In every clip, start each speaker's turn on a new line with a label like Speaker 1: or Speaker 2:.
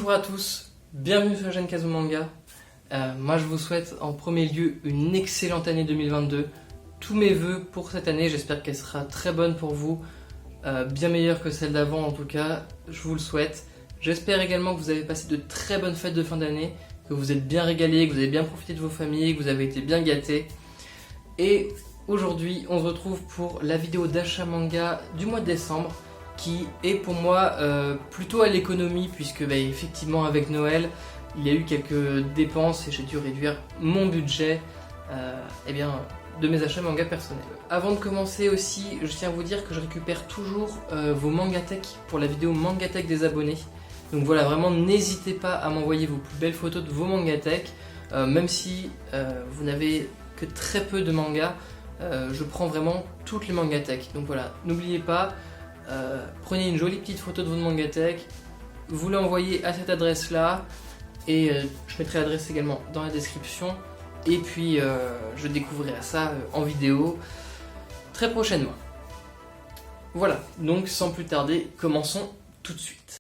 Speaker 1: Bonjour à tous, bienvenue sur la chaîne Kazumanga. Moi je vous souhaite en premier lieu une excellente année 2022. Tous mes vœux pour cette année, j'espère qu'elle sera très bonne pour vous, bien meilleure que celle d'avant en tout cas, je vous le souhaite. J'espère également que vous avez passé de très bonnes fêtes de fin d'année, que vous êtes bien régalés, que vous avez bien profité de vos familles, que vous avez été bien gâtés. Et aujourd'hui on se retrouve pour la vidéo d'achat manga du mois de décembre, qui est pour moi plutôt à l'économie, puisque effectivement avec Noël il y a eu quelques dépenses et j'ai dû réduire mon budget de mes achats manga personnels. Avant de commencer aussi, je tiens à vous dire que je récupère toujours vos mangatech pour la vidéo mangatech des abonnés. Donc voilà, vraiment n'hésitez pas à m'envoyer vos plus belles photos de vos mangatech, même si vous n'avez que très peu de mangas, je prends vraiment toutes les mangatech. Donc voilà, n'oubliez pas, prenez une jolie petite photo de votre mangatech, vous l'envoyez à cette adresse là, et je mettrai l'adresse également dans la description, et puis je découvrirai ça en vidéo très prochainement. Voilà, donc sans plus tarder, commençons tout de suite.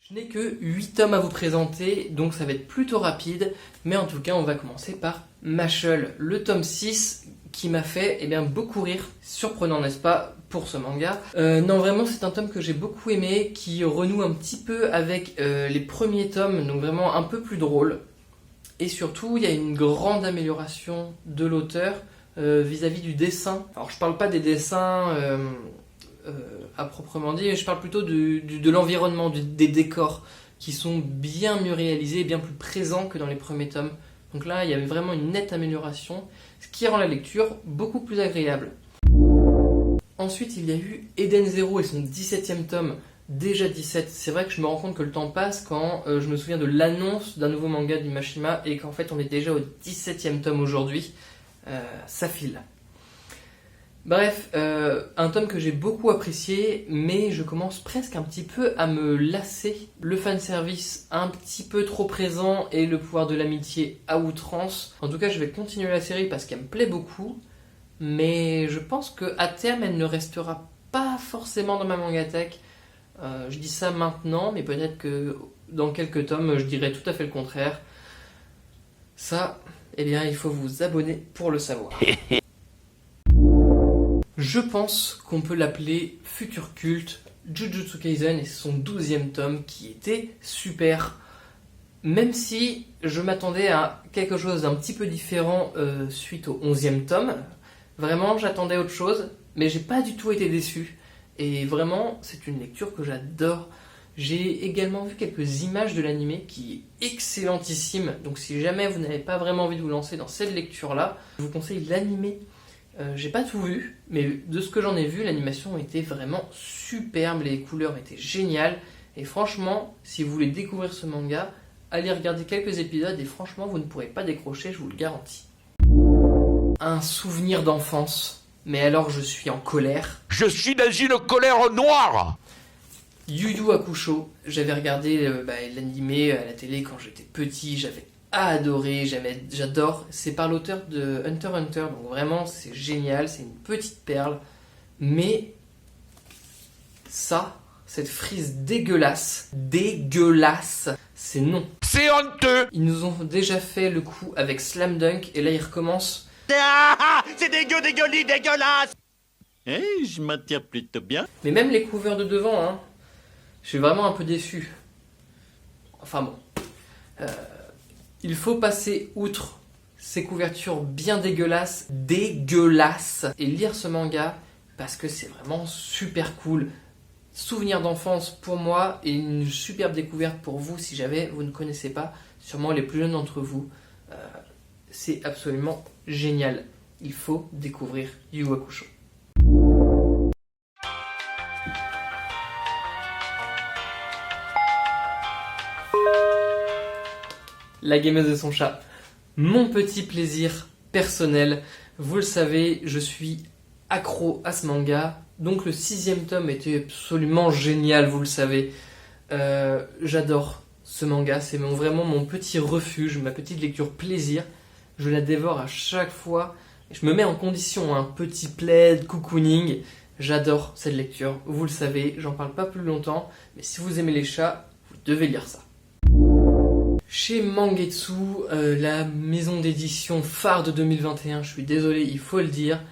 Speaker 1: Je n'ai que 8 tomes à vous présenter, donc ça va être plutôt rapide, mais en tout cas on va commencer par Mashle, le tome 6 qui m'a fait beaucoup rire, surprenant n'est-ce pas pour ce manga. Non vraiment c'est un tome que j'ai beaucoup aimé, qui renoue un petit peu avec les premiers tomes, donc vraiment un peu plus drôle, et surtout il y a une grande amélioration de l'auteur vis-à-vis du dessin. Alors je parle pas des dessins à proprement dit, je parle plutôt de l'environnement, des décors qui sont bien mieux réalisés et bien plus présents que dans les premiers tomes. Donc là, il y avait vraiment une nette amélioration, ce qui rend la lecture beaucoup plus agréable. Ensuite, il y a eu Eden Zero et son 17e tome, déjà 17. C'est vrai que je me rends compte que le temps passe quand je me souviens de l'annonce d'un nouveau manga du Mashima et qu'en fait on est déjà au 17e tome aujourd'hui. Ça file. Bref, un tome que j'ai beaucoup apprécié, mais je commence presque un petit peu à me lasser. Le fanservice un petit peu trop présent et le pouvoir de l'amitié à outrance. En tout cas, je vais continuer la série parce qu'elle me plaît beaucoup, mais je pense qu'à terme, elle ne restera pas forcément dans ma mangatech. Je dis ça maintenant, mais peut-être que dans quelques tomes, je dirai tout à fait le contraire. Ça, il faut vous abonner pour le savoir. Je pense qu'on peut l'appeler futur culte, Jujutsu Kaisen et son 12e tome qui était super. Même si je m'attendais à quelque chose d'un petit peu différent suite au 11e tome. Vraiment, j'attendais autre chose, mais j'ai pas du tout été déçu. Et vraiment, c'est une lecture que j'adore. J'ai également vu quelques images de l'anime qui est excellentissime. Donc si jamais vous n'avez pas vraiment envie de vous lancer dans cette lecture-là, je vous conseille l'anime. J'ai pas tout vu, mais de ce que j'en ai vu, l'animation était vraiment superbe, les couleurs étaient géniales, et franchement, si vous voulez découvrir ce manga, allez regarder quelques épisodes, et franchement, vous ne pourrez pas décrocher, je vous le garantis. Un souvenir d'enfance, mais alors je suis en colère.
Speaker 2: Je suis dans une colère noire.
Speaker 1: Yu Yu Hakusho, j'avais regardé l'anime à la télé quand j'étais petit, j'avais adoré, j'adore. C'est par l'auteur de Hunter x Hunter, donc vraiment c'est génial, c'est une petite perle. Mais ça, cette frise dégueulasse, c'est non.
Speaker 2: C'est honteux.
Speaker 1: Ils nous ont déjà fait le coup avec Slam Dunk et là ils recommencent.
Speaker 2: C'est dégueulasse. Je m'en tire plutôt bien.
Speaker 1: Mais même les couverts de devant, je suis vraiment un peu déçu. Enfin bon. Il faut passer outre ces couvertures bien dégueulasses, et lire ce manga parce que c'est vraiment super cool. Souvenir d'enfance pour moi et une superbe découverte pour vous si jamais vous ne connaissez pas, sûrement les plus jeunes d'entre vous. C'est absolument génial. Il faut découvrir Yu Yu Hakusho. La gameuse et son chat. Mon petit plaisir personnel. Vous le savez, je suis accro à ce manga. Donc le 6e tome était absolument génial, vous le savez. J'adore ce manga, c'est vraiment mon petit refuge, ma petite lecture plaisir. Je la dévore à chaque fois. Je me mets en condition, un petit plaid, cocooning. J'adore cette lecture, vous le savez, j'en parle pas plus longtemps, mais si vous aimez les chats, vous devez lire ça. Chez Mangetsu, la maison d'édition phare de 2021, je suis désolé, il faut le dire,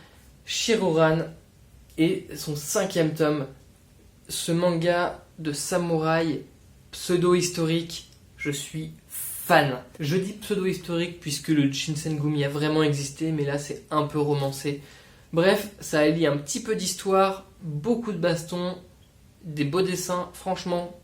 Speaker 1: Shiroran et son 5e tome, ce manga de samouraï pseudo-historique, je suis fan. Je dis pseudo-historique puisque le Shinsengumi a vraiment existé, mais là c'est un peu romancé. Bref, ça allie un petit peu d'histoire, beaucoup de bastons, des beaux dessins, franchement.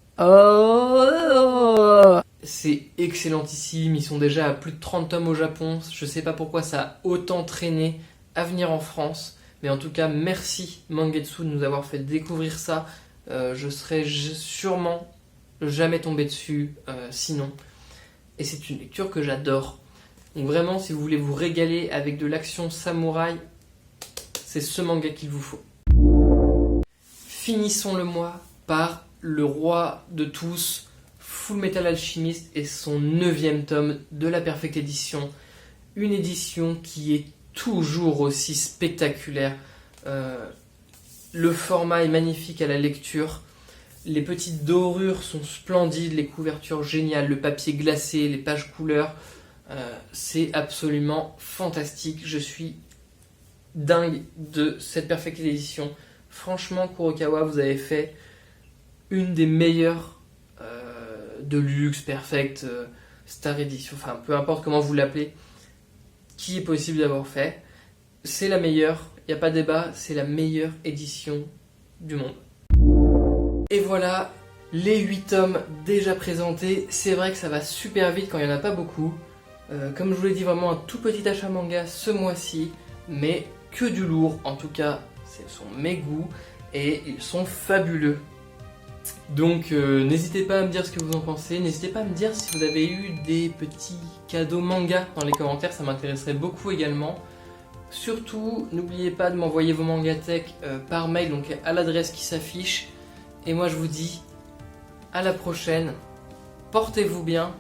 Speaker 1: C'est excellentissime, ils sont déjà à plus de 30 tomes au Japon, je sais pas pourquoi ça a autant traîné à venir en France, mais en tout cas merci Mangetsu de nous avoir fait découvrir ça, je serais sûrement jamais tombé dessus sinon, et c'est une lecture que j'adore. Donc vraiment, si vous voulez vous régaler avec de l'action samouraï, c'est ce manga qu'il vous faut. Finissons le mois par le roi de tous, Fullmetal Alchemist et son 9e tome de la Perfect Edition. Une édition qui est toujours aussi spectaculaire. Le format est magnifique à la lecture. Les petites dorures sont splendides, les couvertures géniales, le papier glacé, les pages couleurs. C'est absolument fantastique. Je suis dingue de cette Perfect Edition. Franchement, Kurokawa, vous avez fait une des meilleures de luxe, perfect, star edition, enfin peu importe comment vous l'appelez, qui est possible d'avoir fait. C'est la meilleure, il n'y a pas de débat, c'est la meilleure édition du monde. Et voilà, les 8 tomes déjà présentés. C'est vrai que ça va super vite quand il n'y en a pas beaucoup. Comme je vous l'ai dit, vraiment un tout petit achat manga ce mois-ci, mais que du lourd, en tout cas, ce sont mes goûts et ils sont fabuleux. Donc n'hésitez pas à me dire ce que vous en pensez, n'hésitez pas à me dire si vous avez eu des petits cadeaux manga dans les commentaires, ça m'intéresserait beaucoup également. Surtout, n'oubliez pas de m'envoyer vos mangatech par mail, donc à l'adresse qui s'affiche. Et moi je vous dis à la prochaine, portez-vous bien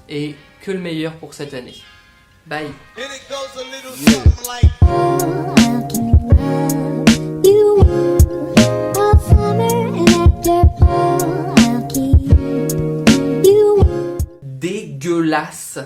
Speaker 1: et que le meilleur pour cette année. Bye.